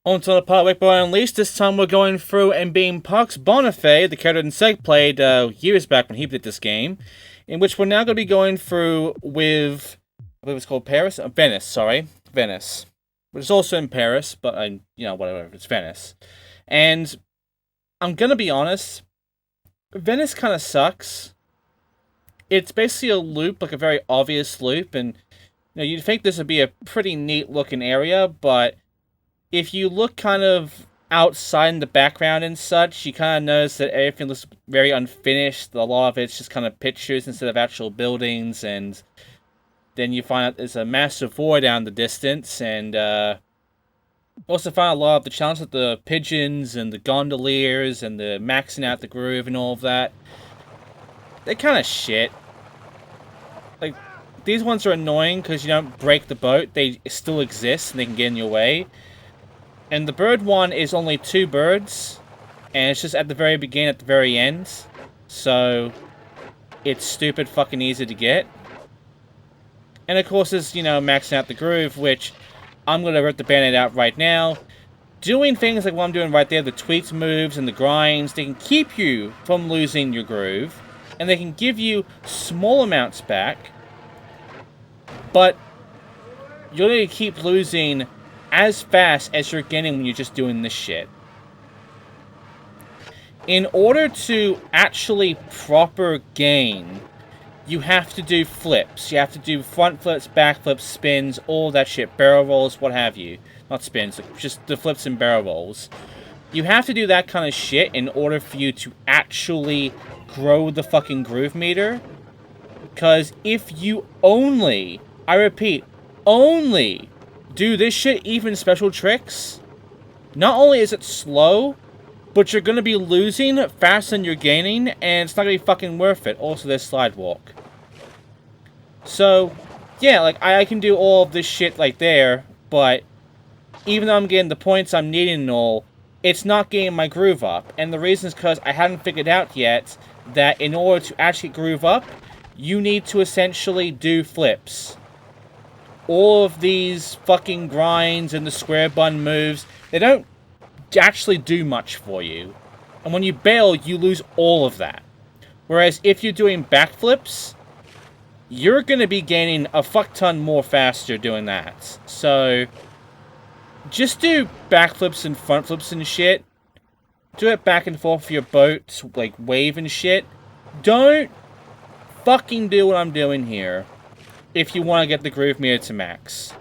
On to the part of Wakeboarding Unleashed. This time we're going through and being Parks Bonifay, the character Insect played years back when he did this game, in which we're now going to be going through with, I believe it's called Paris? Venice, sorry. Venice. Which is also in Paris, but, whatever, it's Venice. And I'm going to be honest, Venice kind of sucks. It's basically a loop, like a very obvious loop, and you'd think this would be a pretty neat looking area, but if you look kind of outside in the background and such, you kind of notice that everything looks very unfinished. A lot of it's just kind of pictures instead of actual buildings, and then you find out there's a massive void down in the distance, and also find a lot of the challenges with the pigeons and the gondoliers and the maxing out the groove and all of that. They're kind of shit. Like, these ones are annoying because you don't break the boat. They still exist and they can get in your way. And the bird one is only 2 birds, and it's just at the very beginning, at the very end. So, it's stupid fucking easy to get. And of course, there's, maxing out the groove, which I'm going to rip the band-aid out right now. Doing things like what I'm doing right there, the tweaks moves and the grinds, they can keep you from losing your groove, and they can give you small amounts back, but you're going to keep losing as fast as you're getting when you're just doing this shit. In order to actually proper gain, you have to do flips. You have to do front flips, back flips, spins, all that shit, barrel rolls, what have you. Not spins, just the flips and barrel rolls. You have to do that kind of shit in order for you to actually grow the fucking groove meter. Because if you only, I repeat, only do this shit, even special tricks, not only is it slow, but you're going to be losing faster than you're gaining, and it's not going to be fucking worth it. Also, there's slide walk. So, yeah, like, I can do all of this shit like there, but even though I'm getting the points I'm needing and all, it's not getting my groove up. And the reason is because I haven't figured out yet that in order to actually groove up, you need to essentially do flips. All of these fucking grinds and the square bun moves, they don't actually do much for you. And when you bail, you lose all of that. Whereas if you're doing backflips, you're going to be gaining a fuck ton more faster doing that. So, just do backflips and front flips and shit. Do it back and forth for your boat, like wave and shit. Don't fucking do what I'm doing here if you want to get the groove meter to max.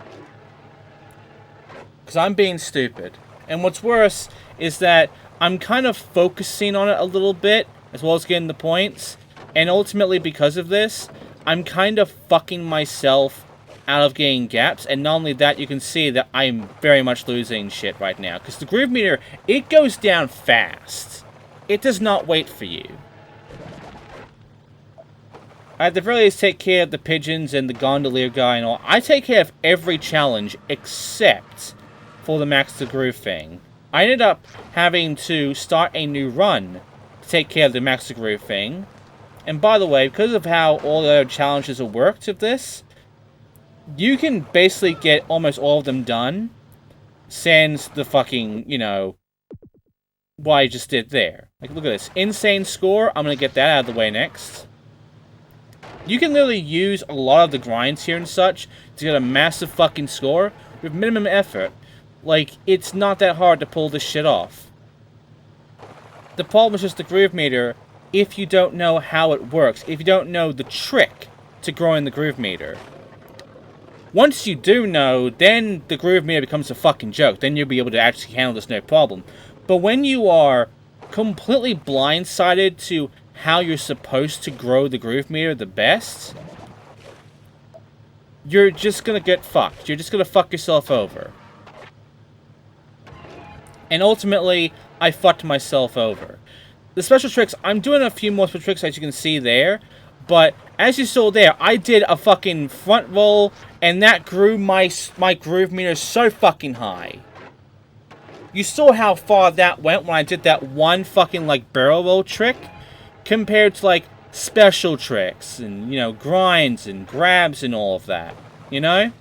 Because I'm being stupid. And what's worse is that I'm kind of focusing on it a little bit, as well as getting the points. And ultimately, because of this, I'm kind of fucking myself out of getting gaps. And not only that, you can see that I'm very much losing shit right now. Because the groove meter, it goes down fast. It does not wait for you. I at the very least take care of the pigeons and the gondolier guy and all. I take care of every challenge except for the max the groove thing. I ended up having to start a new run to take care of the max the groove thing. And by the way, because of how all the other challenges are worked of this, you can basically get almost all of them done, sans the fucking, what I just did there. Like, look at this. Insane score. I'm going to get that out of the way next. You can literally use a lot of the grinds here and such to get a massive fucking score with minimum effort. Like, it's not that hard to pull this shit off. The problem is just the groove meter if you don't know how it works, if you don't know the trick to growing the groove meter. Once you do know, then the groove meter becomes a fucking joke. Then you'll be able to actually handle this no problem. But when you are completely blindsided to how you're supposed to grow the groove meter the best, you're just gonna get fucked. You're just gonna fuck yourself over. And ultimately, I fucked myself over. The special tricks, I'm doing a few more special tricks as you can see there, but as you saw there, I did a fucking front roll, and that grew my groove meter so fucking high. You saw how far that went when I did that one fucking, barrel roll trick, compared to, special tricks, and, grinds, and grabs, and all of that, Look at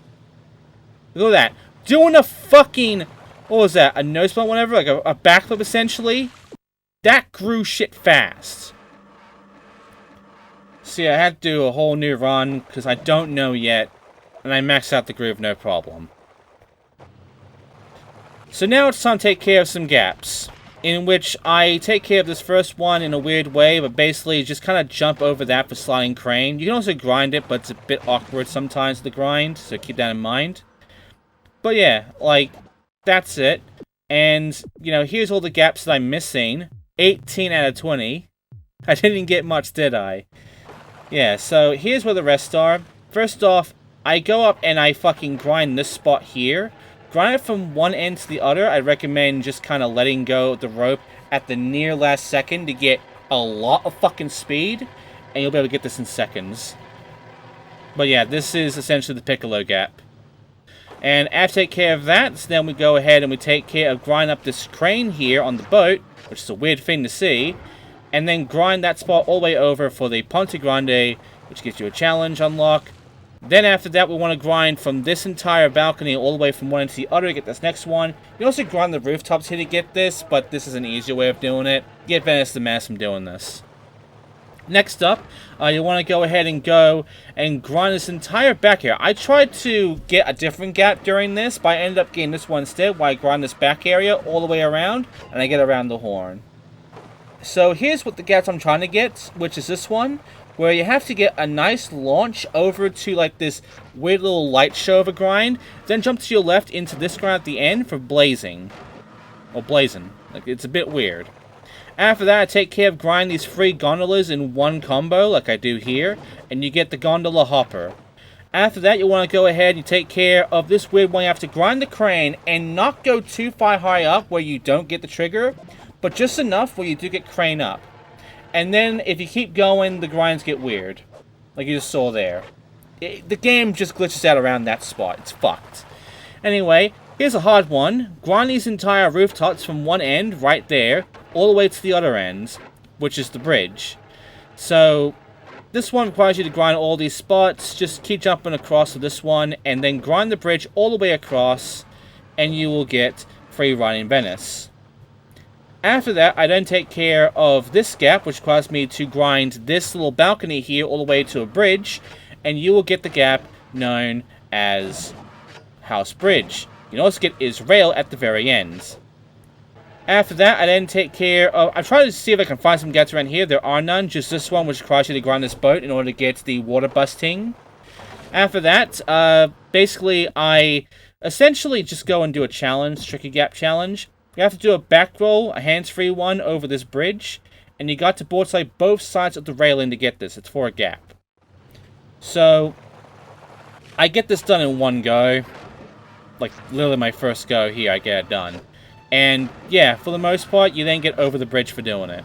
that. Doing a fucking what was that, a nose bump, whatever, like a backflip essentially. That grew shit fast. See, I had to do a whole new run, because I don't know yet, and I maxed out the groove no problem. So now it's time to take care of some gaps, in which I take care of this first one in a weird way, but basically just kind of jump over that for sliding crane. You can also grind it, but it's a bit awkward sometimes to grind, so keep that in mind. But yeah, like, that's it. And, you know, here's all the gaps that I'm missing. 18 out of 20. I didn't get much, did I? Yeah, so here's where the rest are. First off, I go up and I fucking grind this spot here. Grind it from one end to the other. I recommend just kind of letting go of the rope at the near last second to get a lot of fucking speed. And you'll be able to get this in seconds. But yeah, this is essentially the Piccolo gap. And after take care of that, so then we go ahead and we take care of grind up this crane here on the boat, which is a weird thing to see, and then grind that spot all the way over for the Ponte Grande, which gives you a challenge unlock. Then after that, we want to grind from this entire balcony all the way from one end to the other to get this next one. You also grind the rooftops here to get this, but this is an easier way of doing it. Get Venice the Mass from doing this. Next up, you want to go ahead and go and grind this entire back area. I tried to get a different gap during this, but I ended up getting this one instead, where I grind this back area all the way around, and I get around the horn. So here's what the gaps I'm trying to get, which is this one, where you have to get a nice launch over to like this weird little light show of a grind, then jump to your left into this grind at the end for blazing. Or blazing. Like, it's a bit weird. After that, I take care of grind these 3 gondolas in one combo, like I do here, and you get the gondola hopper. After that, you want to go ahead and you take care of this weird one. You have to grind the crane and not go too far high up where you don't get the trigger, but just enough where you do get crane up. And then, if you keep going, the grinds get weird, like you just saw there. The game just glitches out around that spot. It's fucked. Anyway, here's a hard one. Grind these entire rooftops from one end, right there, all the way to the other end, which is the bridge. So, this one requires you to grind all these spots. Just keep jumping across to this one, and then grind the bridge all the way across, and you will get free run in Venice. After that, I then take care of this gap, which requires me to grind this little balcony here all the way to a bridge, and you will get the gap known as House Bridge. You can also get Israel at the very end. After that, I then take care of... I try to see if I can find some gaps around here. There are none, just this one, which requires you to grind this boat in order to get the water busting. After that, basically, I essentially just go and do a challenge, tricky gap challenge. You have to do a back roll, a hands-free one, over this bridge, and you got to boardside both sides of the railing to get this. It's for a gap. So, I get this done in one go. Like, literally my first go here, I get it done. And, yeah, for the most part, you then get over the bridge for doing it.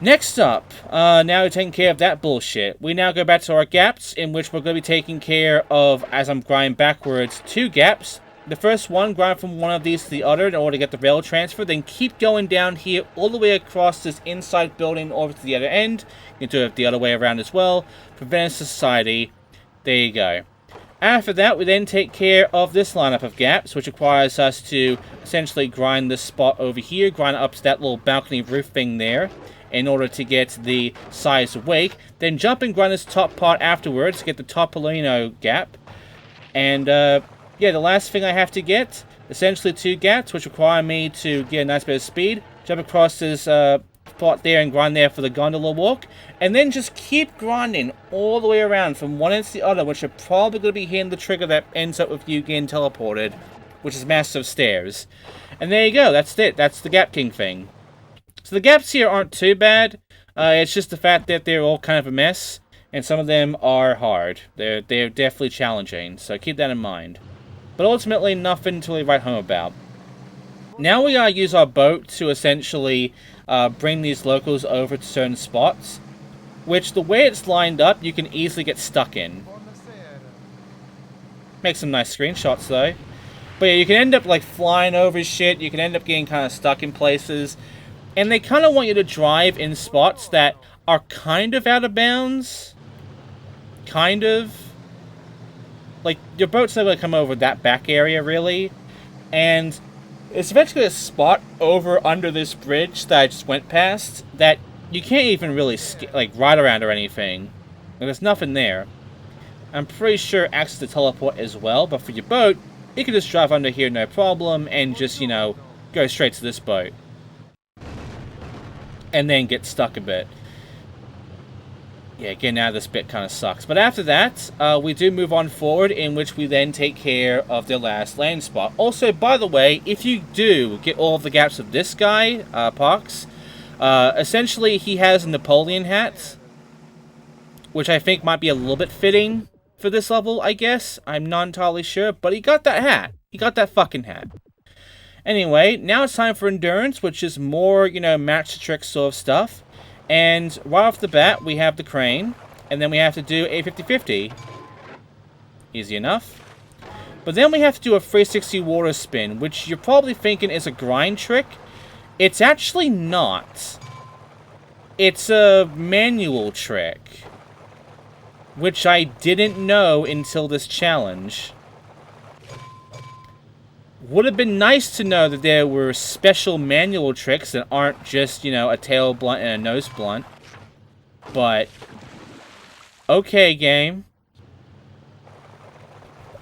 Next up, now we're taking care of that bullshit. We now go back to our gaps, in which we're going to be taking care of, as I'm grinding backwards, 2 gaps. The first one, grind from one of these to the other in order to get the rail transfer. Then keep going down here all the way across this inside building over to the other end. You can do it the other way around as well. For Venice Society. There you go. After that, we then take care of this lineup of gaps, which requires us to essentially grind this spot over here. Grind up to that little balcony roof thing there in order to get the size wake. Then jump and grind this top part afterwards to get the Topolino gap. And, yeah, the last thing I have to get, essentially 2 gaps, which require me to get a nice bit of speed. Jump across this spot there and grind there for the gondola walk. And then just keep grinding all the way around from one end to the other, which are probably going to be hitting the trigger that ends up with you getting teleported, which is massive stairs. And there you go, that's it. That's the Gap King thing. So the gaps here aren't too bad. It's just the fact that they're all kind of a mess, and some of them are hard. They're definitely challenging, so keep that in mind. But ultimately, nothing to really write home about. Now we use our boat to essentially bring these locals over to certain spots, which the way it's lined up, you can easily get stuck in. Make some nice screenshots though. But yeah, you can end up like flying over shit, you can end up getting kind of stuck in places, and they kind of want you to drive in spots that are kind of out of bounds. Kind of. Like, your boat's not going to come over that back area, really. And it's eventually a spot over under this bridge that I just went past that you can't even really like ride around or anything. There's nothing there. I'm pretty sure it acts as a teleport as well, but for your boat, you can just drive under here no problem and just, you know, go straight to this boat. And then get stuck a bit. Yeah, getting out of this bit kind of sucks. But after that, we do move on forward, in which we then take care of the last land spot. Also, by the way, if you do get all of the gaps of this guy, Pox, essentially he has a Napoleon hat, which I think might be a little bit fitting for this level, I guess. I'm not entirely sure, but he got that hat. He got that fucking hat. Anyway, now it's time for endurance, which is more, you know, match the trick sort of stuff. And right off the bat, we have the crane, and then we have to do a 50-50. Easy enough. But then we have to do a 360 water spin, which you're probably thinking is a grind trick. It's actually not. It's a manual trick, which I didn't know until this challenge. Would have been nice to know that there were special manual tricks that aren't just, you know, a tail blunt and a nose blunt. But, okay, game.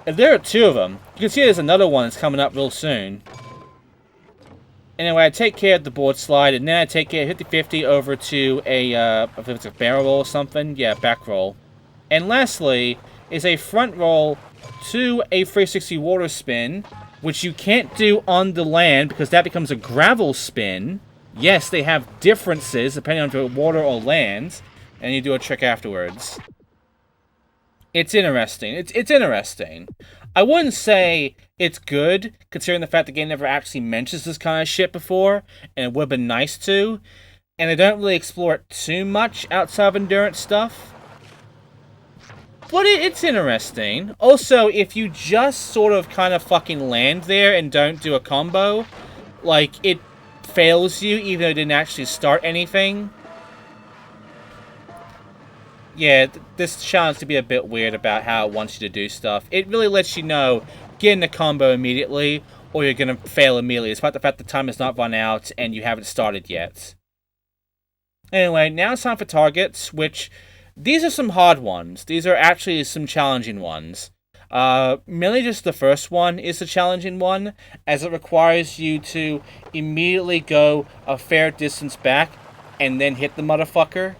And there are two of them. You can see there's another one that's coming up real soon. Anyway, I take care of the board slide, and then I take care of 50-50 over to a, if it's a barrel roll or something. Yeah, back roll. And lastly, is a front roll to a 360 water spin, which you can't do on the land because that becomes a gravel spin. Yes, they have differences depending on if it's water or land, and you do a trick afterwards. It's interesting. It's interesting. I wouldn't say it's good, considering the fact the game never actually mentions this kind of shit before, and it would have been nice to. And they don't really explore it too much outside of endurance stuff. But it's interesting. Also, if you just sort of kind of fucking land there and don't do a combo, like, it fails you even though it didn't actually start anything. Yeah, this challenge to be a bit weird about how it wants you to do stuff. It really lets you know, get in the combo immediately, or you're going to fail immediately, despite the fact the time has not run out and you haven't started yet. Anyway, now it's time for targets, which... these are some hard ones. These are actually some challenging ones. Mainly just the first one is the challenging one, as it requires you to immediately go a fair distance back and then hit the motherfucker.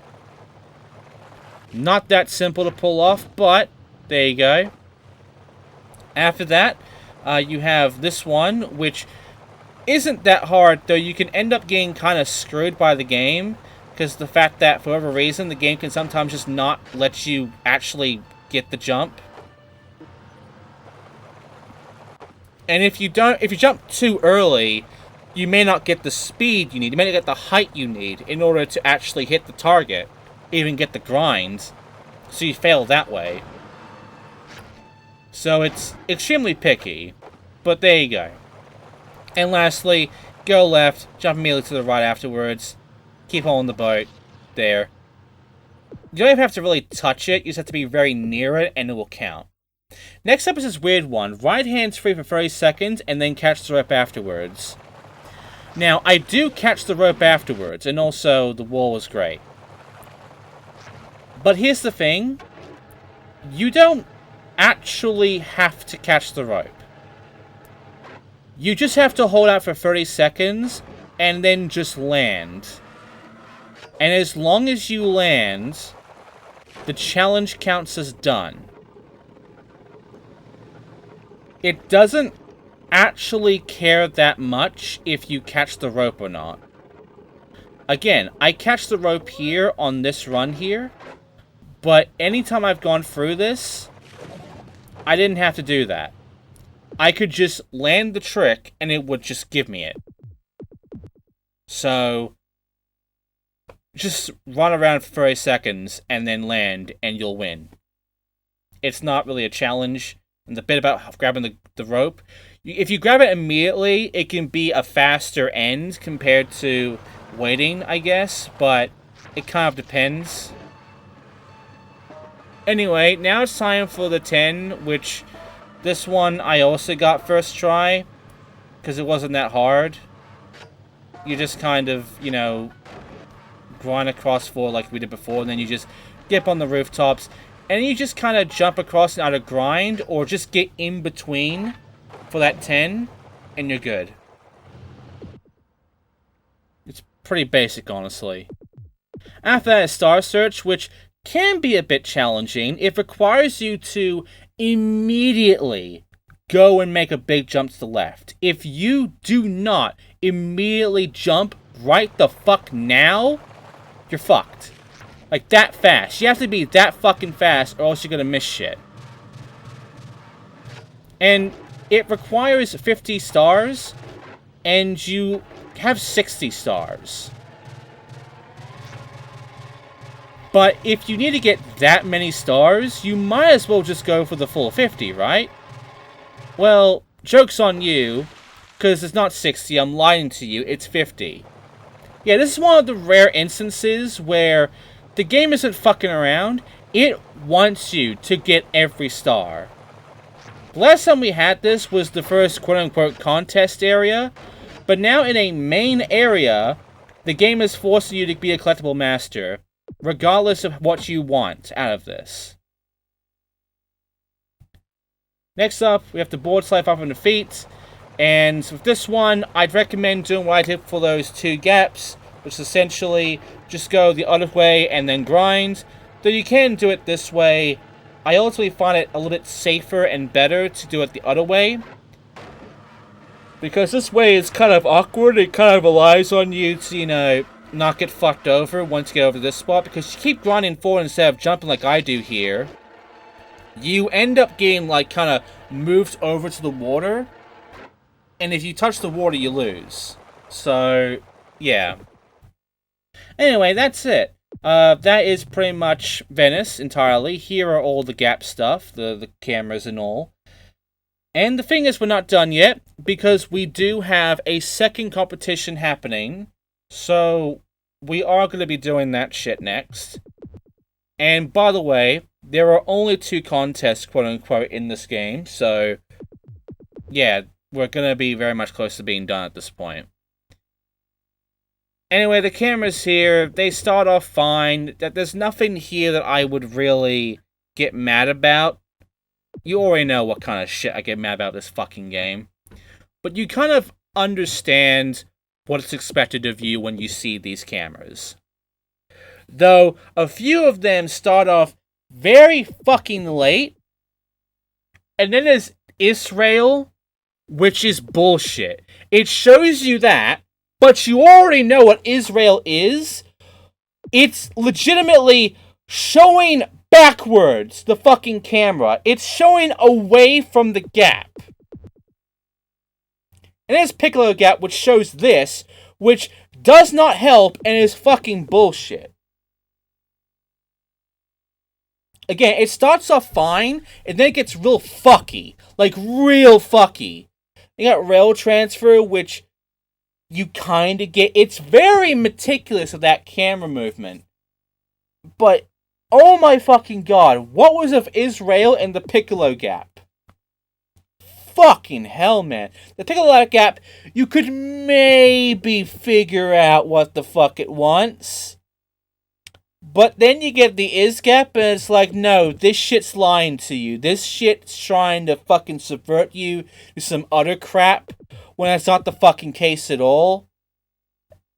Not that simple to pull off, but there you go. After that, you have this one, which isn't that hard, though you can end up getting kind of screwed by the game. Because the fact that, for whatever reason, the game can sometimes just not let you actually get the jump. And if you jump too early, you may not get the speed you need. You may not get the height you need in order to actually hit the target. Even get the grinds. So you fail that way. So it's extremely picky. But there you go. And lastly, go left, jump immediately to the right afterwards. Keep holding the boat. There. You don't even have to really touch it. You just have to be very near it, and it will count. Next up is this weird one. Ride hands free for 30 seconds, and then catch the rope afterwards. Now, I do catch the rope afterwards, and also the wall was great. But here's the thing. You don't actually have to catch the rope. You just have to hold out for 30 seconds, and then just land. And as long as you land, the challenge counts as done. It doesn't actually care that much if you catch the rope or not. Again, I catch the rope here on this run here, but anytime I've gone through this, I didn't have to do that. I could just land the trick and it would just give me it. So... just run around for 30 seconds and then land and you'll win. It's not really a challenge. And the bit about grabbing the rope, if you grab it immediately, it can be a faster end compared to waiting, I guess. But it kind of depends. Anyway, now it's time for the 10, which this one I also got first try. because it wasn't that hard. You just kind of, you know, grind across 4 like we did before, and then you just get up on the rooftops, and you just kind of jump across and either grind, or just get in between for that 10, and you're good. It's pretty basic, honestly. After that is Star Search, which can be a bit challenging. It requires you to immediately go and make a big jump to the left. If you do not immediately jump right the fuck now, you're fucked. Like, that fast. You have to be that fucking fast, or else you're gonna miss shit. And it requires 50 stars, and you have 60 stars. But if you need to get that many stars, you might as well just go for the full 50, right? Well, joke's on you, because it's not 60, I'm lying to you, it's 50. Yeah, this is one of the rare instances where the game isn't fucking around, it wants you to get every star. The last time we had this was the first quote-unquote contest area, but now in a main area, the game is forcing you to be a collectible master, regardless of what you want out of this. Next up, we have the board slide 500 feet, and with this one, I'd recommend doing what I did for those 2 gaps, which is essentially just go the other way and then grind. Though you can do it this way, I ultimately find it a little bit safer and better to do it the other way, because this way is kind of awkward. It kind of relies on you to, you know, not get fucked over once you get over this spot, because you keep grinding forward instead of jumping like I do here. You end up getting, like, kind of moved over to the water, and if you touch the water, you lose. So, yeah. Anyway, that's it. That is pretty much Venice entirely. Here are all the gap stuff, the cameras and all. And the thing is, we're not done yet, because we do have a second competition happening. So, we are going to be doing that shit next. And, by the way, there are only 2 contests, quote-unquote, in this game. So, yeah, we're going to be very much close to being done at this point. Anyway, the cameras here, they start off fine. There's nothing here that I would really get mad about. You already know what kind of shit I get mad about this fucking game. But you kind of understand what is expected of you when you see these cameras. Though, a few of them start off very fucking late. And then there's Israel, which is bullshit. It shows you that, but you already know what Israel is. It's legitimately showing backwards the fucking camera. It's showing away from the gap. And there's Piccolo Gap, which shows this, which does not help and is fucking bullshit. Again, it starts off fine, and then it gets real fucky. Like, real fucky. You got rail transfer, which you kind of get. It's very meticulous of that camera movement. But, oh my fucking god, what was of Israel and the Piccolo Gap? Fucking hell, man. The Piccolo Gap, you could maybe figure out what the fuck it wants. But then you get the Is Gap, and it's like, no, this shit's lying to you. This shit's trying to fucking subvert you to some other crap, when that's not the fucking case at all.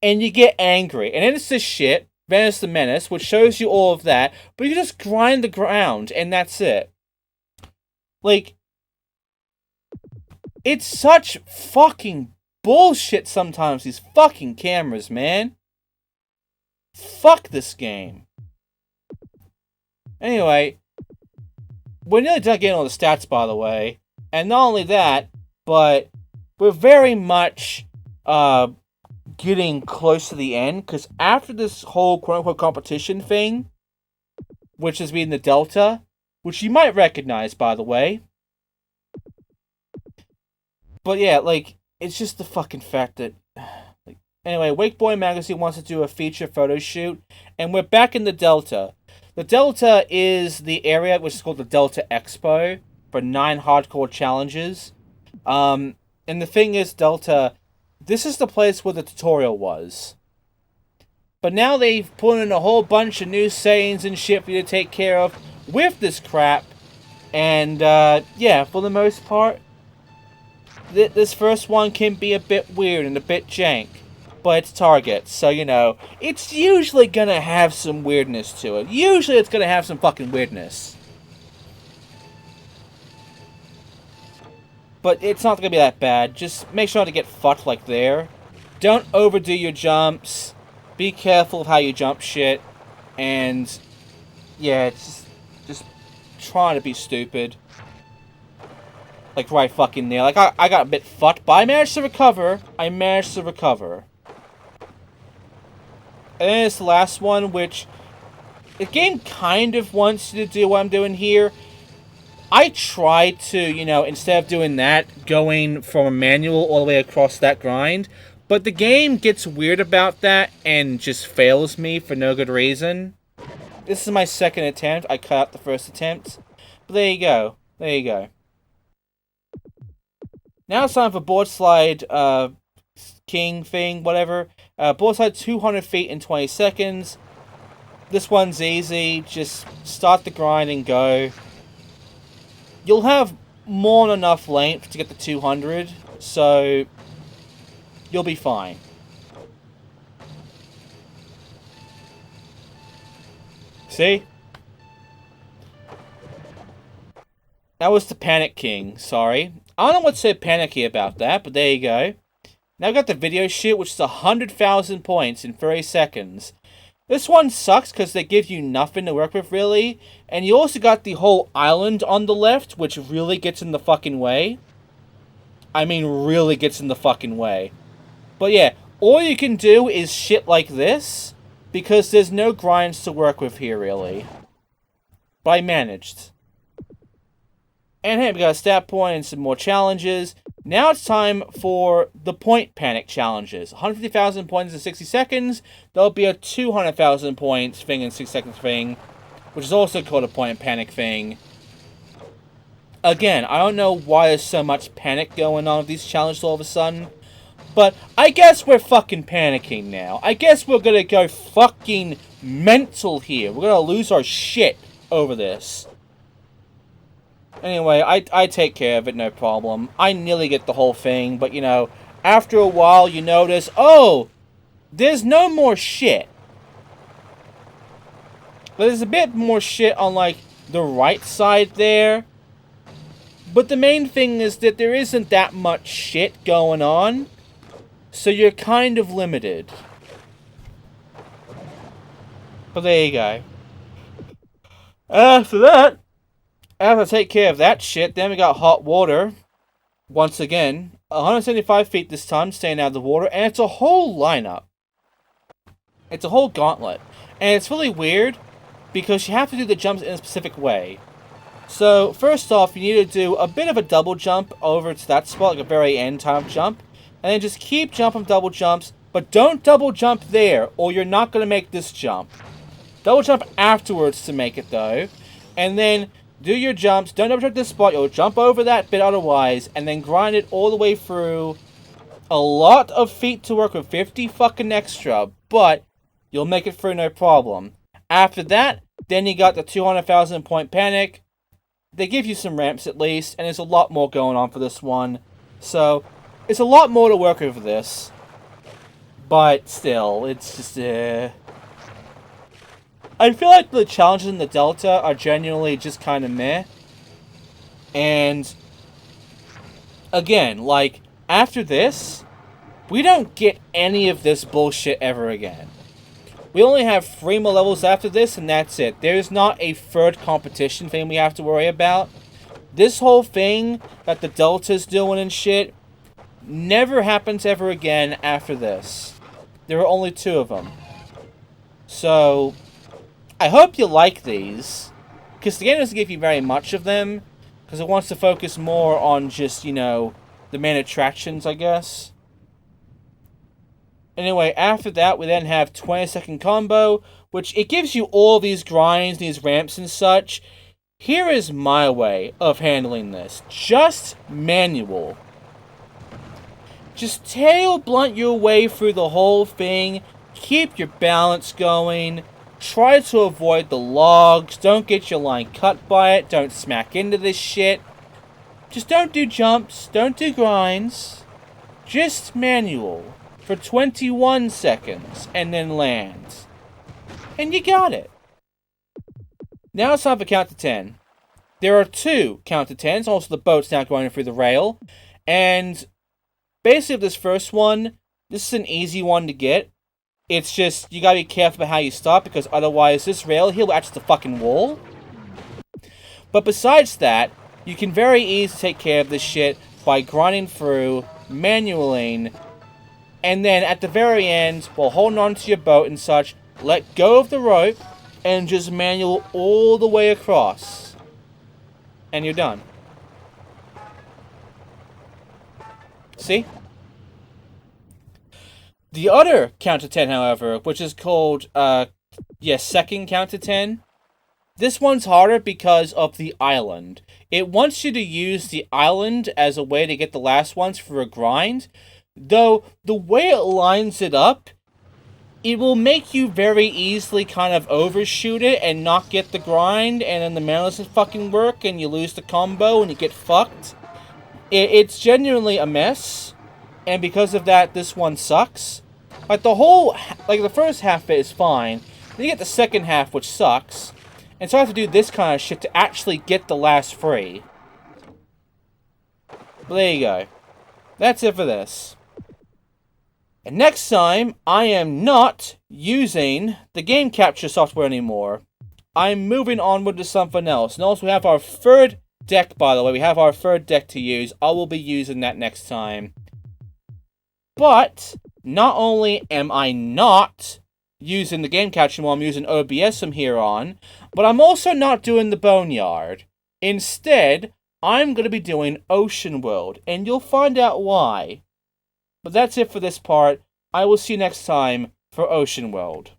And you get angry. And then it's this shit, Venice the Menace, which shows you all of that, but you just grind the ground, and that's it. Like, it's such fucking bullshit sometimes, these fucking cameras, man. Fuck this game. Anyway, we're nearly done getting all the stats, by the way. And not only that, but we're very much getting close to the end, because after this whole quote-unquote competition thing, which has been the Delta, which you might recognize, by the way. But yeah, like, it's just the fucking fact that... Anyway, Wakeboarding Magazine wants to do a feature photo shoot, and we're back in the Delta. The Delta is the area which is called the Delta Expo, for 9 hardcore challenges. And the thing is, Delta, this is the place where the tutorial was. But now they've put in a whole bunch of new settings and shit for you to take care of with this crap. And, yeah, for the most part, this first one can be a bit weird and a bit jank. But it's Target, so, you know, it's usually gonna have some weirdness to it. Usually it's gonna have some fucking weirdness. But it's not gonna be that bad. Just make sure not to get fucked like there. Don't overdo your jumps. Be careful of how you jump shit. And, yeah, it's just trying to be stupid. Like, right fucking there. Like, I got a bit fucked, but I managed to recover. And then it's the last one, which the game kind of wants you to do what I'm doing here. I tried to, you know, instead of doing that, going from a manual all the way across that grind. But the game gets weird about that and just fails me for no good reason. This is my second attempt. I cut out the first attempt. But there you go. There you go. Now it's time for board slide, king thing, whatever. Board slide 200 feet in 20 seconds. This one's easy. Just start the grind and go. You'll have more than enough length to get the 200, so you'll be fine. See? That was the Panic King, sorry. I don't know what's so panicky about that, but there you go. Now I've got the video shoot, which is 100,000 points in 30 seconds. This one sucks because they give you nothing to work with, really. And you also got the whole island on the left, which really gets in the fucking way. I mean, really gets in the fucking way. But yeah, all you can do is shit like this, because there's no grinds to work with here, really. But I managed. And hey, we got a stat point and some more challenges. Now it's time for the point panic challenges. 150,000 points in 60 seconds. There'll be a 200,000 points thing in 6 seconds thing, which is also called a point panic thing. Again, I don't know why there's so much panic going on with these challenges all of a sudden, but I guess we're fucking panicking now. I guess we're gonna go fucking mental here. We're gonna lose our shit over this. Anyway, I take care of it, no problem. I nearly get the whole thing, but, you know, after a while you notice, oh, there's no more shit. But there's a bit more shit on, like, the right side there. But the main thing is that there isn't that much shit going on, so you're kind of limited. But there you go. After that, after I take care of that shit, then we got hot water. Once again, 175 feet this time, staying out of the water, and it's a whole lineup. It's a whole gauntlet. And it's really weird, because you have to do the jumps in a specific way. So, first off, you need to do a bit of a double jump over to that spot, like a very end time jump. And then just keep jumping double jumps, but don't double jump there, or you're not going to make this jump. Double jump afterwards to make it, though. And then do your jumps, don't double jump this spot, you'll jump over that bit otherwise, and then grind it all the way through. A lot of feet to work with, 50 fucking extra, but you'll make it through no problem. After that, then you got the 200,000 point panic. They give you some ramps at least, and there's a lot more going on for this one. So, it's a lot more to work with for this. But still, it's just, I feel like the challenges in the Delta are genuinely just kind of meh. And, again, like, after this, we don't get any of this bullshit ever again. We only have 3 more levels after this, and that's it. There's not a third competition thing we have to worry about. This whole thing that the Delta's doing and shit never happens ever again after this. There are only 2 of them. So, I hope you like these, because the game doesn't give you very much of them, because it wants to focus more on just, you know, the main attractions, I guess. Anyway, after that, we then have 20-second combo, which it gives you all these grinds, these ramps and such. Here is my way of handling this. Just manual. Just tail blunt your way through the whole thing. Keep your balance going. Try to avoid the logs. Don't get your line cut by it. Don't smack into this shit. Just don't do jumps. Don't do grinds. Just manual for 21 seconds and then land. And you got it. Now it's time for count to 10. There are 2 count to 10s. Also, the boat's now going through the rail. And basically, this first one, this is an easy one to get. It's just, you gotta be careful about how you stop, because otherwise this rail here will act as a fucking wall. But besides that, you can very easily take care of this shit by grinding through, manualing, and then at the very end, while holding on to your boat and such, let go of the rope, and just manual all the way across. And you're done. See? The other count to 10, however, which is called, second count to 10, this one's harder because of the island. It wants you to use the island as a way to get the last ones for a grind, though the way it lines it up, it will make you very easily kind of overshoot it and not get the grind, and then the mana doesn't fucking work, and you lose the combo, and you get fucked. It's genuinely a mess, and because of that, this one sucks. Like, the first half of it is fine, then you get the second half, which sucks, and so I have to do this kind of shit to actually get the last free. But there you go. That's it for this. And next time, I am not using the game capture software anymore. I'm moving onward to something else. And also, we have our third deck, by the way. We have our third deck to use. I will be using that next time. But, not only am I not using the game capture anymore, I'm using OBS from here on, but I'm also not doing the Boneyard. Instead, I'm going to be doing Ocean World, and you'll find out why. But that's it for this part. I will see you next time for Ocean World.